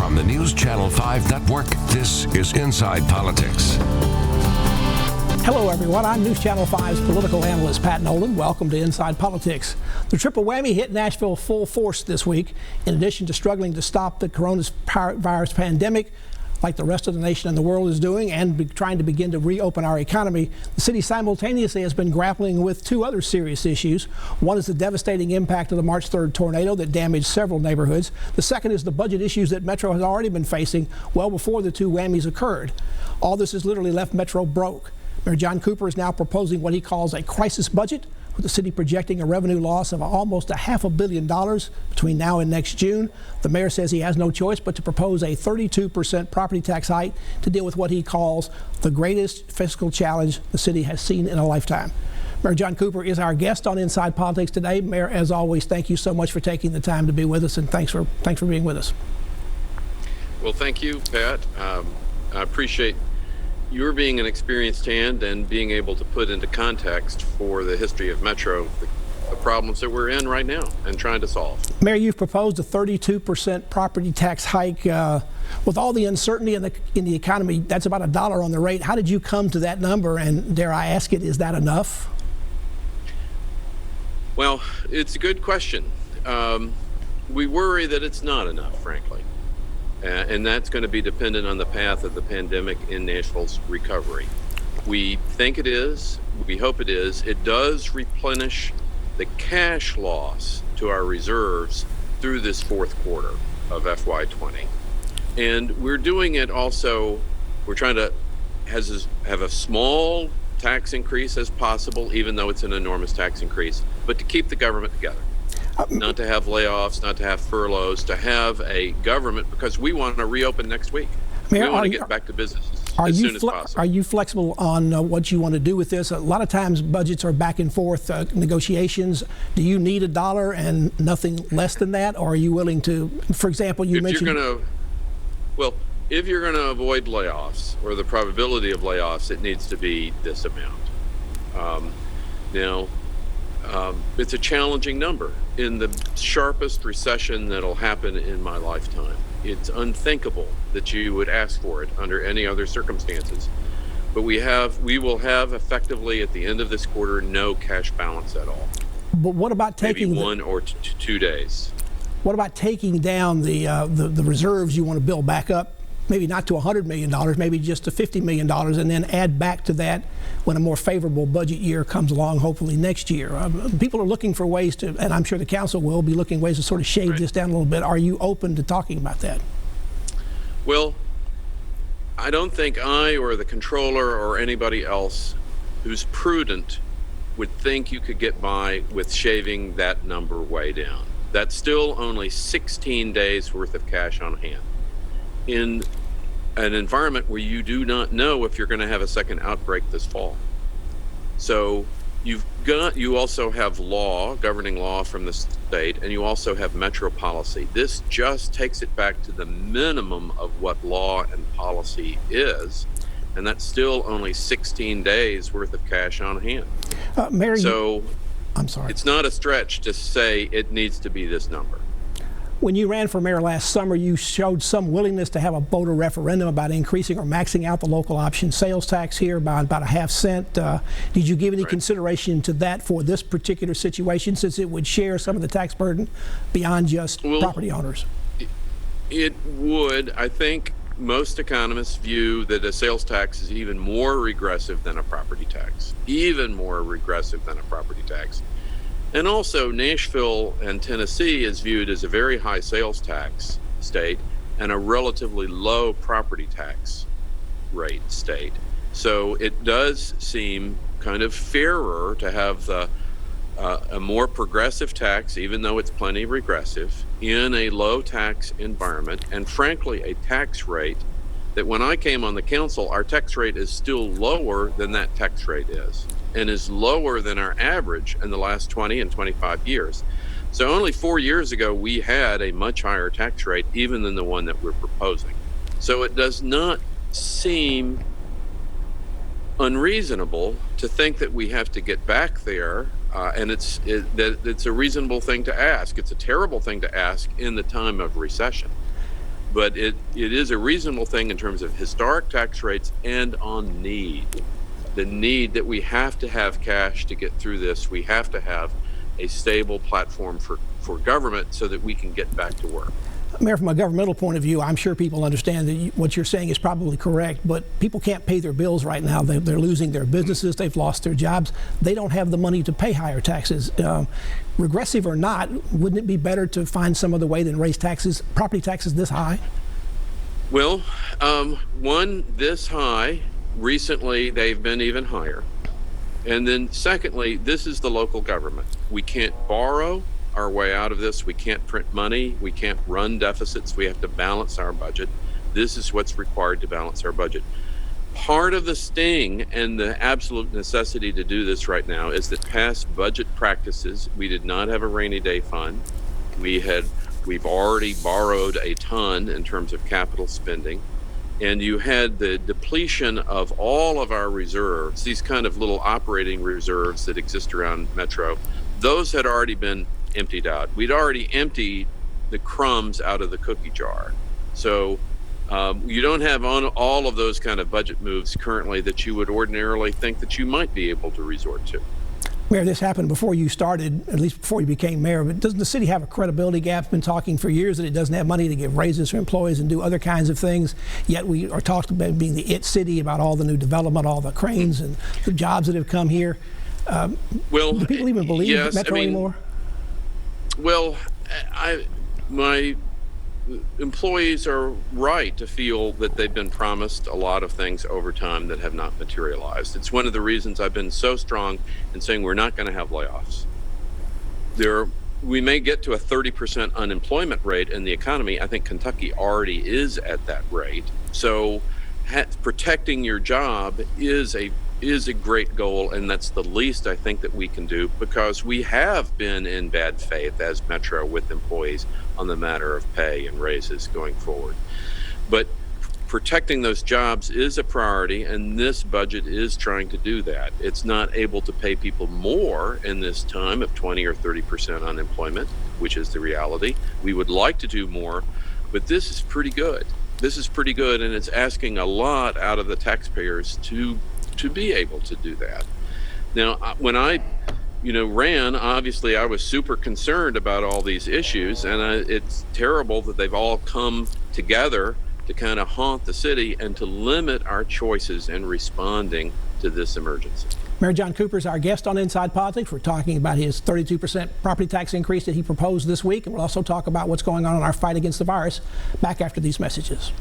From the News Channel 5 Network, this is Inside Politics. Hello, everyone. I'm News Channel 5's political analyst, Pat Nolan. Welcome to Inside Politics. The triple whammy hit Nashville full force this week. In addition to struggling to stop the coronavirus pandemic, like the rest of the nation and the world is doing, and trying to begin to reopen our economy, the city simultaneously has been grappling with two other serious issues. One is the devastating impact of the March 3rd tornado that damaged several neighborhoods. The second is the budget issues that Metro has already been facing well before the two whammies occurred. All this has literally left Metro broke. Mayor John Cooper is now proposing what he calls a crisis budget, with the city projecting a revenue loss of almost $500 million between now and next June. The mayor says he has no choice but to propose a 32% property tax hike to deal with what he calls the greatest fiscal challenge the city has seen in a lifetime. Mayor John Cooper is our guest on Inside Politics today. Mayor, as always, thank you so much for taking the time to be with us, and thanks for being with us. Well, thank you, Pat. I appreciate you're being an experienced hand and being able to put into context for the history of Metro the problems that we're in right now and trying to solve. Mayor, you've proposed a 32% property tax hike. With all the uncertainty in the economy, that's about $1 on the rate. How did you come to that number, and dare I ask it, is that enough? Well, it's a good question. We worry that it's not enough, frankly. And that's going to be dependent on the path of the pandemic in Nashville's recovery. We think it is. We hope it is. It does replenish the cash loss to our reserves through this fourth quarter of FY20. And we're doing it also, we're trying to have a small tax increase as possible, even though it's an enormous tax increase, but to keep the government together. Not to have layoffs, not to have furloughs, to have a government, because we want to reopen next week. Mayor, we want to get back to business as soon as possible. Are you flexible on what you want to do with this? A lot of times budgets are back and forth negotiations. Do you need $1 and nothing less than that? Or are you willing to, for example, you mentioned... If you're going to avoid layoffs or the probability of layoffs, it needs to be this amount. It's a challenging number. In the sharpest recession that'll happen in my lifetime, it's unthinkable that you would ask for it under any other circumstances. But we will have effectively at the end of this quarter no cash balance at all. But what about taking maybe 1 or 2 days? What about taking down the reserves you want to build back up? Maybe not to $100 million, maybe just to $50 million, and then add back to that when a more favorable budget year comes along, hopefully next year. People are looking for ways to, and I'm sure the council will be looking ways to sort of shave this down a little bit. Are you open to talking about that? Well, I don't think I or the controller or anybody else who's prudent would think you could get by with shaving that number way down. That's still only 16 days worth of cash on hand in an environment where you do not know if you're going to have a second outbreak this fall. So you also have law, governing law from the state, and you also have Metro policy. This just takes it back to the minimum of what law and policy is, and that's still only 16 days worth of cash on hand. Mary, I'm sorry. It's not a stretch to say it needs to be this number. When you ran for mayor last summer, you showed some willingness to have a voter referendum about increasing or maxing out the local option sales tax here by about ½ cent. Did you give any consideration to that for this particular situation, since it would share some of the tax burden beyond just property owners? It would. I think most economists view that a sales tax is even more regressive than a property tax, And also, Nashville and Tennessee is viewed as a very high sales tax state and a relatively low property tax rate state. So it does seem kind of fairer to have a more progressive tax, even though it's plenty regressive, in a low tax environment, and frankly, a tax rate that when I came on the council, our tax rate is still lower than that tax rate is, and is lower than our average in the last 20 and 25 years. So only 4 years ago, we had a much higher tax rate, even than the one that we're proposing. So it does not seem unreasonable to think that we have to get back there, and it's a reasonable thing to ask. It's a terrible thing to ask in the time of recession. but it is a reasonable thing in terms of historic tax rates and on need. The need that we have to have cash to get through this. We have to have a stable platform for government so that we can get back to work. Mayor, from a governmental point of view, I'm sure people understand that what you're saying is probably correct, but people can't pay their bills right now. They're losing their businesses. They've lost their jobs. They don't have the money to pay higher taxes. Regressive or not, wouldn't it be better to find some other way than raise taxes, property taxes this high? Well, one, this high. Recently, they've been even higher. And then secondly, this is the local government. We can't borrow our way out of this. We can't print money. We can't run deficits. We have to balance our budget. This is what's required to balance our budget. Part of the sting and the absolute necessity to do this right now is that past budget practices, we did not have a rainy day fund. We've already borrowed a ton in terms of capital spending. And you had the depletion of all of our reserves, these kind of little operating reserves that exist around Metro. Those had already been emptied out. We'd already emptied the crumbs out of the cookie jar. So you don't have on all of those kind of budget moves currently that you would ordinarily think that you might be able to resort to. Mayor, this happened before you started, at least before you became mayor, but doesn't the city have a credibility gap? It's been talking for years that it doesn't have money to give raises for employees and do other kinds of things, yet we are talked about being the it city, about all the new development, all the cranes and the jobs that have come here. Well, do people even believe yes, Metro anymore? Well, my employees are right to feel that they've been promised a lot of things over time that have not materialized. It's one of the reasons I've been so strong in saying we're not going to have layoffs. We may get to a 30% unemployment rate in the economy. I think Kentucky already is at that rate. So protecting your job is a great goal, and that's the least I think that we can do, because we have been in bad faith as Metro with employees on the matter of pay and raises going forward. But protecting those jobs is a priority, and this budget is trying to do that. It's not able to pay people more in this time of 20 or 30% unemployment, which is the reality. We would like to do more, but this is pretty good. This is pretty good, and it's asking a lot out of the taxpayers to be able to do that. Now, when I ran, obviously I was super concerned about all these issues, and it's terrible that they've all come together to kind of haunt the city and to limit our choices in responding to this emergency. Mayor John Cooper is our guest on Inside Politics. We're talking about his 32% property tax increase that he proposed this week, and we'll also talk about what's going on in our fight against the virus. Back after these messages.